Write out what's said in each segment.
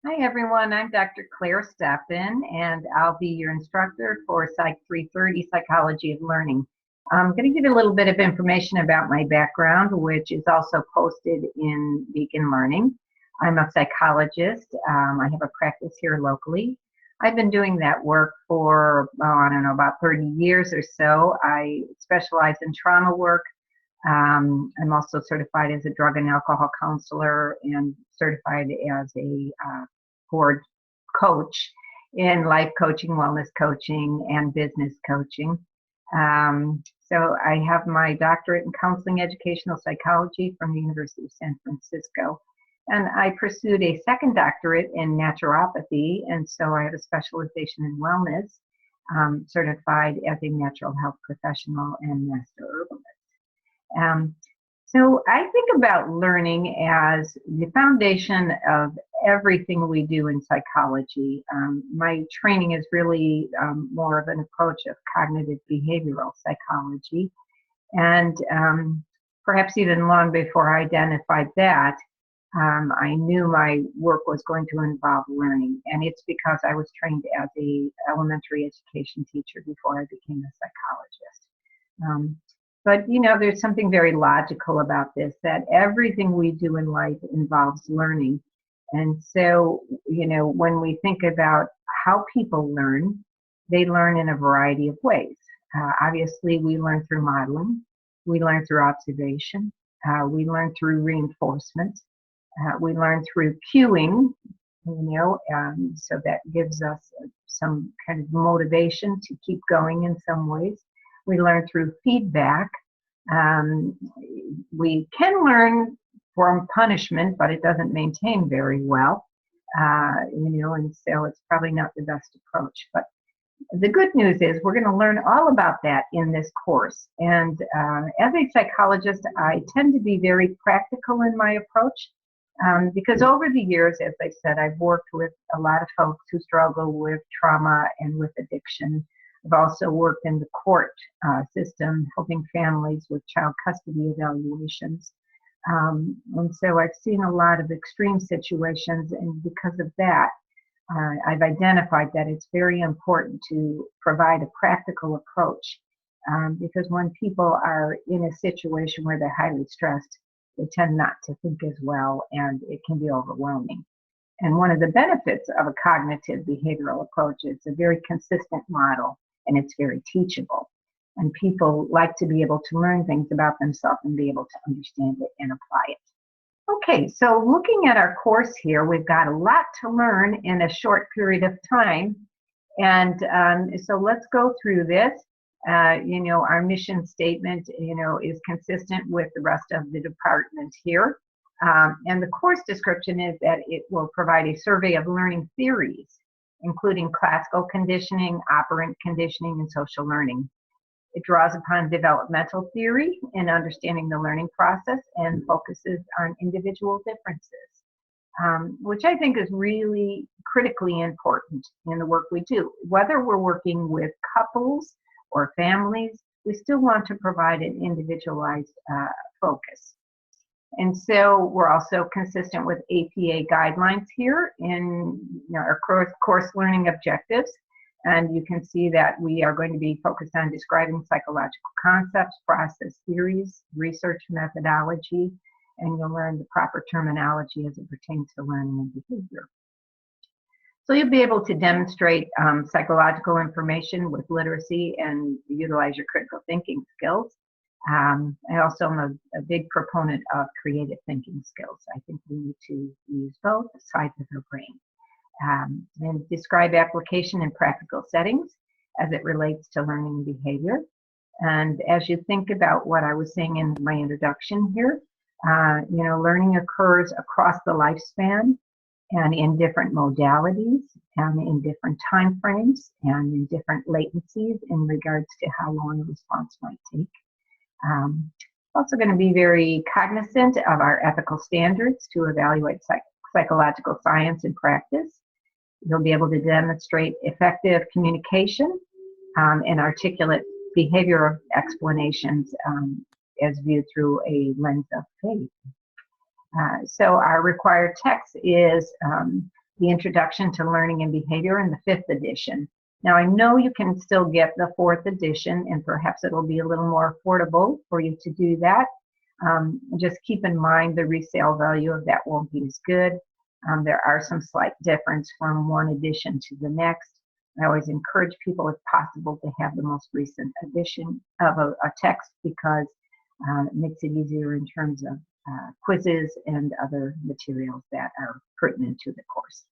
Hi everyone, I'm Dr. Claire Steffen and I'll be your instructor for Psych 330 Psychology of Learning. I'm going to give you a little bit of information about my background, which is also posted in Beacon Learning. I'm a psychologist. I have a practice here locally. I've been doing that work for, about 30 years or so. I specialize in trauma work. I'm also certified as a drug and alcohol counselor and certified as a board coach in life coaching, wellness coaching, and business coaching. So I have my doctorate in counseling educational psychology from the University of San Francisco. And I pursued a second doctorate in naturopathy, and so I have a specialization in wellness, certified as a natural health professional and master herbalist. Um, so I think about learning as the foundation of everything we do in psychology. My training is really more of an approach of cognitive behavioral psychology. And perhaps even long before I identified that, I knew my work was going to involve learning. And it's because I was trained as a elementary education teacher before I became a psychologist. But, there's something very logical about this, that everything we do in life involves learning. And so, when we think about how people learn, they learn in a variety of ways. Obviously, we learn through modeling. We learn through observation. We learn through reinforcement. We learn through cueing, so that gives us some kind of motivation to keep going in some ways. We learn through feedback. We can learn from punishment, but it doesn't maintain very well, and so it's probably not the best approach. But the good news is we're going to learn all about that in this course. And as a psychologist, I tend to be very practical in my approach because over the years, as I said, I've worked with a lot of folks who struggle with trauma and with addiction. I've also worked in the court system, helping families with child custody evaluations. And so I've seen a lot of extreme situations, and because of that, I've identified that it's very important to provide a practical approach because when people are in a situation where they're highly stressed, they tend not to think as well, and it can be overwhelming. And one of the benefits of a cognitive behavioral approach is a very consistent model, and it's very teachable. And people like to be able to learn things about themselves and be able to understand it and apply it. Okay, so looking at our course here, we've got a lot to learn in a short period of time. And so let's go through this. Our mission statement, is consistent with the rest of the department here. And the course description is that it will provide a survey of learning theories, including classical conditioning, operant conditioning, and social learning. It draws upon developmental theory in understanding the learning process and focuses on individual differences, which I think is really critically important in the work we do. Whether we're working with couples or families, we still want to provide an individualized focus. And so we're also consistent with APA guidelines here in our course learning objectives. And you can see that we are going to be focused on describing psychological concepts, process theories, research methodology, and you'll learn the proper terminology as it pertains to learning and behavior. So you'll be able to demonstrate psychological information with literacy and utilize your critical thinking skills. I also am a big proponent of creative thinking skills. I think we need to use both sides of our brain. And describe application in practical settings as it relates to learning and behavior. And as you think about what I was saying in my introduction here, learning occurs across the lifespan and in different modalities and in different time frames and in different latencies in regards to how long a response might take. Also going to be very cognizant of our ethical standards to evaluate psychological science in practice. You'll be able to demonstrate effective communication and articulate behavioral explanations as viewed through a lens of faith. So our required text is the Introduction to Learning and Behavior in the 5th edition. Now, I know you can still get the 4th edition, and perhaps it'll be a little more affordable for you to do that. Just keep in mind the resale value of that won't be as good. There are some slight difference from one edition to the next. I always encourage people, if possible, to have the most recent edition of a text, because it makes it easier in terms of quizzes and other materials that are pertinent to the course.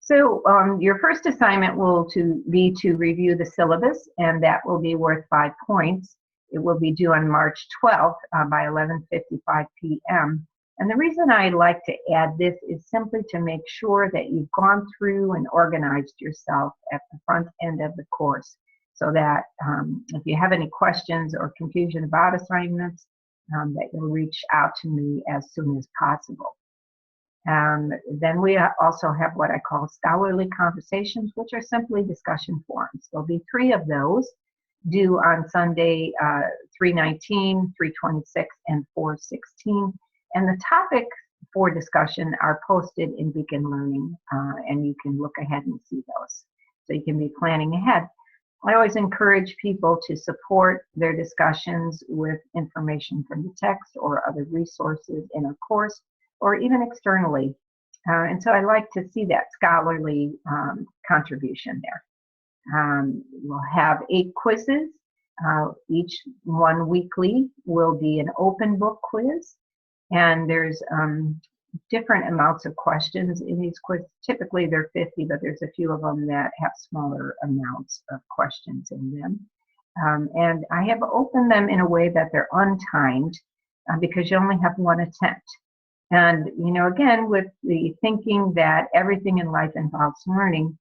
So your first assignment will be to review the syllabus, and that will be worth 5 points. It will be due on March 12th by 11:55 p.m. And the reason I like to add this is simply to make sure that you've gone through and organized yourself at the front end of the course, so that if you have any questions or confusion about assignments, that you'll reach out to me as soon as possible. Then we also have what I call scholarly conversations, which are simply discussion forums. There'll be 3 of those due on Sunday, 3/19, 3/26, and 4/16. And the topics for discussion are posted in Beacon Learning, and you can look ahead and see those. So you can be planning ahead. I always encourage people to support their discussions with information from the text or other resources in a course, or even externally. And so I like to see that scholarly contribution there. We'll have 8 quizzes. Each one weekly will be an open book quiz. And there's different amounts of questions in these quizzes. Typically they're 50, but there's a few of them that have smaller amounts of questions in them. And I have opened them in a way that they're untimed, because you only have 1 attempt. And, again, with the thinking that everything in life involves learning,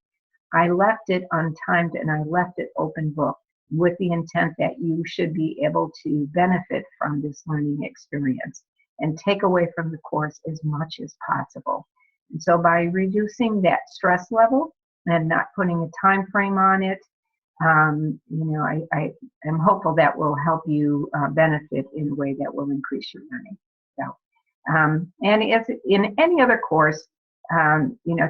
I left it untimed and I left it open book with the intent that you should be able to benefit from this learning experience and take away from the course as much as possible. And so by reducing that stress level and not putting a time frame on it, I am hopeful that will help you benefit in a way that will increase your learning. So, and as in any other course,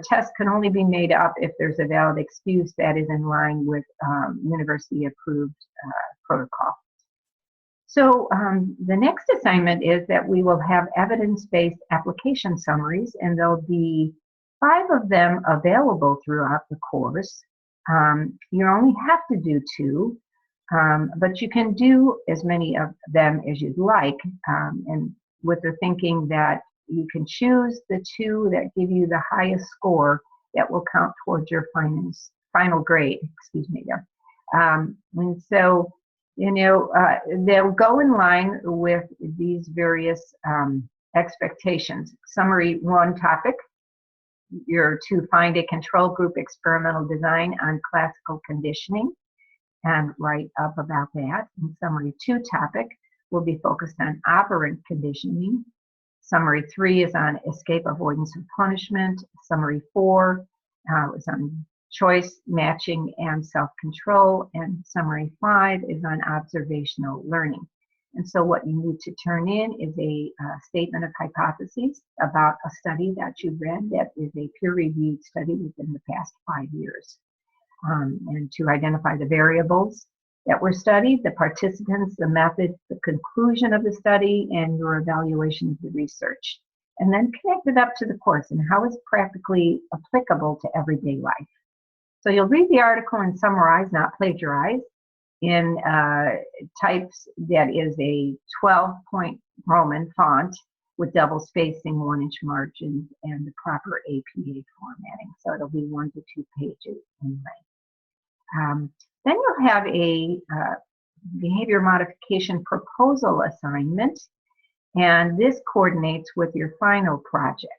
tests can only be made up if there's a valid excuse that is in line with university-approved protocol. So the next assignment is that we will have evidence-based application summaries, and there'll be 5 of them available throughout the course. You only have to do 2, but you can do as many of them as you'd like, and with the thinking that you can choose the 2 that give you the highest score that will count towards your final grade, and so, they'll go in line with these various expectations. Summary 1 topic, you're to find a control group experimental design on classical conditioning and write up about that. And summary 2 topic will be focused on operant conditioning. Summary 3 is on escape, avoidance, and punishment. Summary 4 is on choice, matching, and self-control. And summary 5 is on observational learning. And so what you need to turn in is a statement of hypotheses about a study that you read that is a peer-reviewed study within the past 5 years. And to identify the variables that were studied, the participants, the methods, the conclusion of the study, and your evaluation of the research. And then connect it up to the course and how it's practically applicable to everyday life. So you'll read the article and summarize, not plagiarize, in types that is a 12-point Roman font with double spacing, 1-inch margins, and the proper APA formatting. So it'll be 1 to 2 pages in length. Then you'll have a behavior modification proposal assignment, and this coordinates with your final project.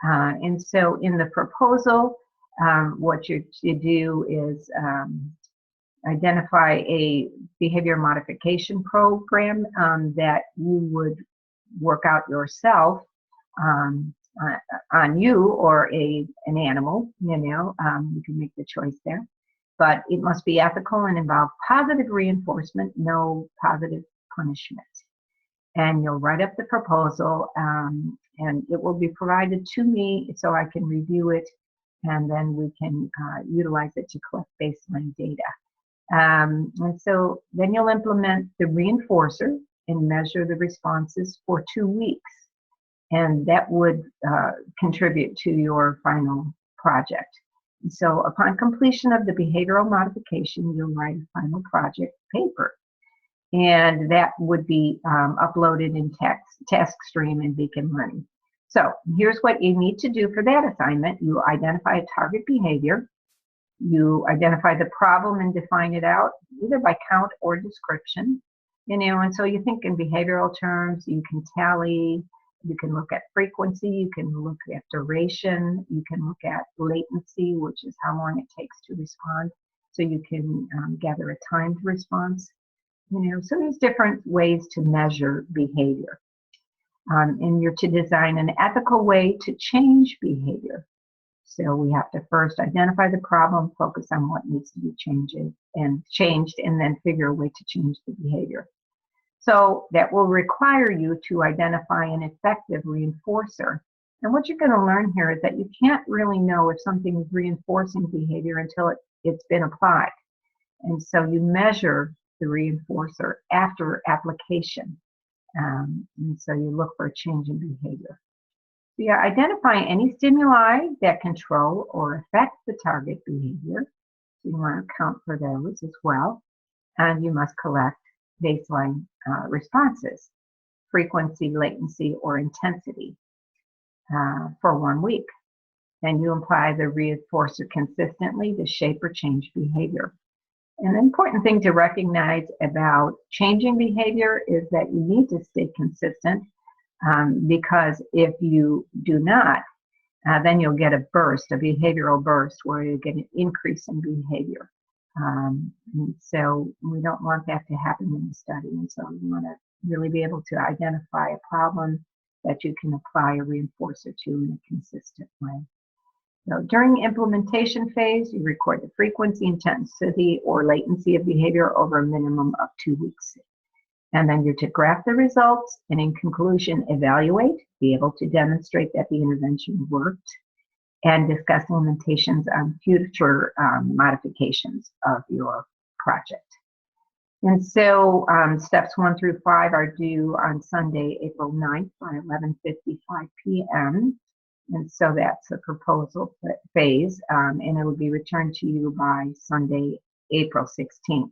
And so in the proposal, what you do is identify a behavior modification program that you would work out yourself on you or an animal. You can make the choice there. But it must be ethical and involve positive reinforcement, no positive punishment. and you'll write up the proposal, and it will be provided to me so I can review it, and then we can utilize it to collect baseline data. And so then you'll implement the reinforcer and measure the responses for 2 weeks. And that would contribute to your final project. And so upon completion of the behavioral modification, you'll write a final project paper. And that would be uploaded in TaskStream and Beacon Learning. So here's what you need to do for that assignment. You identify a target behavior. You identify the problem and define it out, either by count or description. And so you think in behavioral terms, you can tally, you can look at frequency, you can look at duration, you can look at latency, which is how long it takes to respond. So you can gather a timed response. So there's different ways to measure behavior. And you're to design an ethical way to change behavior. So we have to first identify the problem, focus on what needs to be changed, and then figure a way to change the behavior. So that will require you to identify an effective reinforcer. And what you're going to learn here is that you can't really know if something is reinforcing behavior until it's been applied. And so you measure the reinforcer after application. And so you look for a change in behavior. So you identify any stimuli that control or affect the target behavior. So you want to account for those as well. And you must collect baseline responses, frequency, latency, or intensity for 1 week. Then you apply the reinforcer consistently to shape or change behavior. And the important thing to recognize about changing behavior is that you need to stay consistent, because if you do not, then you'll get a burst, a behavioral burst, where you get an increase in behavior. And so we don't want that to happen in the study. And so you want to really be able to identify a problem that you can apply a reinforcer to in a consistent way. So during the implementation phase, you record the frequency, intensity, or latency of behavior over a minimum of 2 weeks. And then you're to graph the results, and in conclusion, evaluate, be able to demonstrate that the intervention worked, and discuss limitations on future modifications of your project. And so steps 1 through 5 are due on Sunday, April 9th by 11:55 p.m. And so that's a proposal phase, and it will be returned to you by Sunday, April 16th.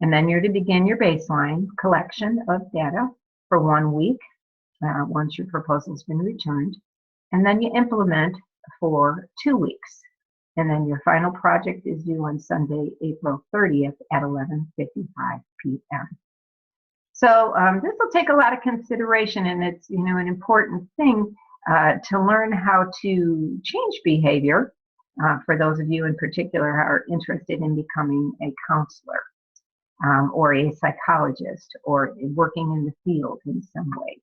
And then you're to begin your baseline collection of data for 1 week once your proposal's been returned. And then you implement for 2 weeks. And then your final project is due on Sunday, April 30th at 11:55 p.m. So this will take a lot of consideration, and it's an important thing to learn how to change behavior for those of you in particular who are interested in becoming a counselor or a psychologist or working in the field in some ways.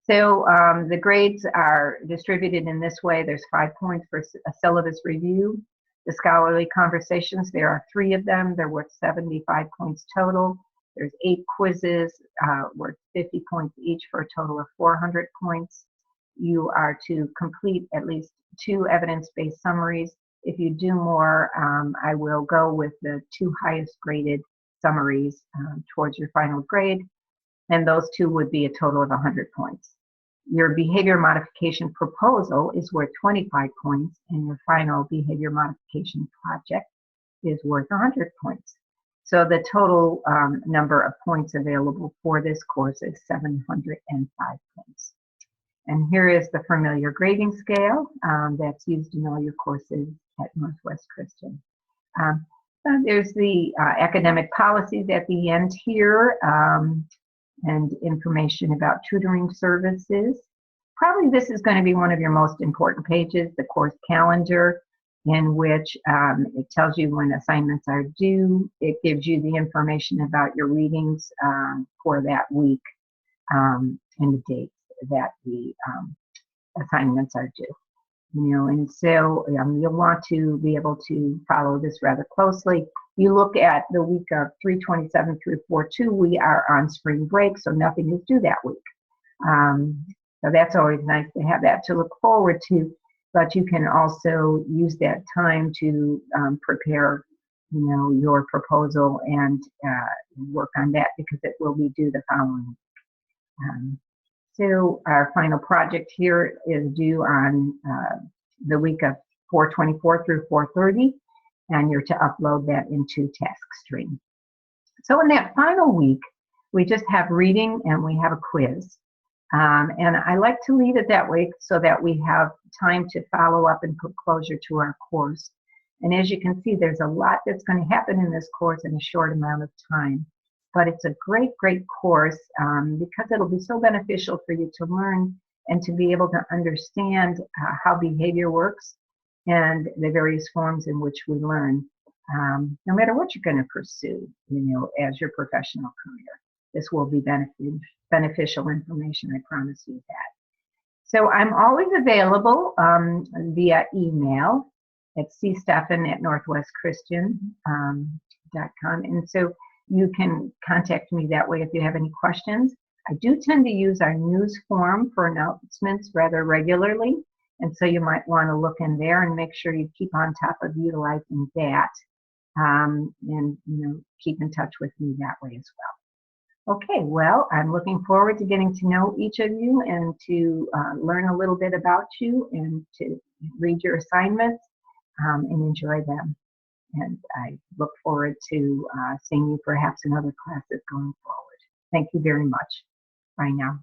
So the grades are distributed in this way. There's 5 points for a syllabus review. The scholarly conversations, there are 3 of them. They're worth 75 points total. There's 8 quizzes worth 50 points each for a total of 400 points. You are to complete at least 2 evidence-based summaries. If you do more, I will go with the 2 highest graded summaries towards your final grade, and those 2 would be a total of 100 points. Your behavior modification proposal is worth 25 points, and your final behavior modification project is worth 100 points. So the total number of points available for this course is 705 points. And here is the familiar grading scale that's used in all your courses at Northwest Christian. There's the academic policies at the end here, and information about tutoring services. Probably this is going to be one of your most important pages, the course calendar, in which it tells you when assignments are due. It gives you the information about your readings for that week and the dates that the assignments are due. And so you'll want to be able to follow this rather closely. You look at the week of 3/27 through 4/2, we are on spring break, so nothing is due that week. So that's always nice to have that to look forward to, but you can also use that time to prepare, your proposal and work on that because it will be due the following week. Um, so our final project here is due on the week of 4/24 through 4/30, and you're to upload that into TaskStream. So in that final week, we just have reading and we have a quiz. And I like to leave it that way so that we have time to follow up and put closure to our course. And as you can see, there's a lot that's going to happen in this course in a short amount of time. But it's a great, great course because it'll be so beneficial for you to learn and to be able to understand how behavior works and the various forms in which we learn, no matter what you're going to pursue, as your professional career. This will be beneficial information, I promise you that. So I'm always available via email at cstephan@northwestchristian.com. And so you can contact me that way if you have any questions. I do tend to use our news forum for announcements rather regularly. And so you might want to look in there and make sure you keep on top of utilizing that and keep in touch with me that way as well. Okay, well, I'm looking forward to getting to know each of you and to learn a little bit about you and to read your assignments and enjoy them. And I look forward to seeing you perhaps in other classes going forward. Thank you very much. Bye now.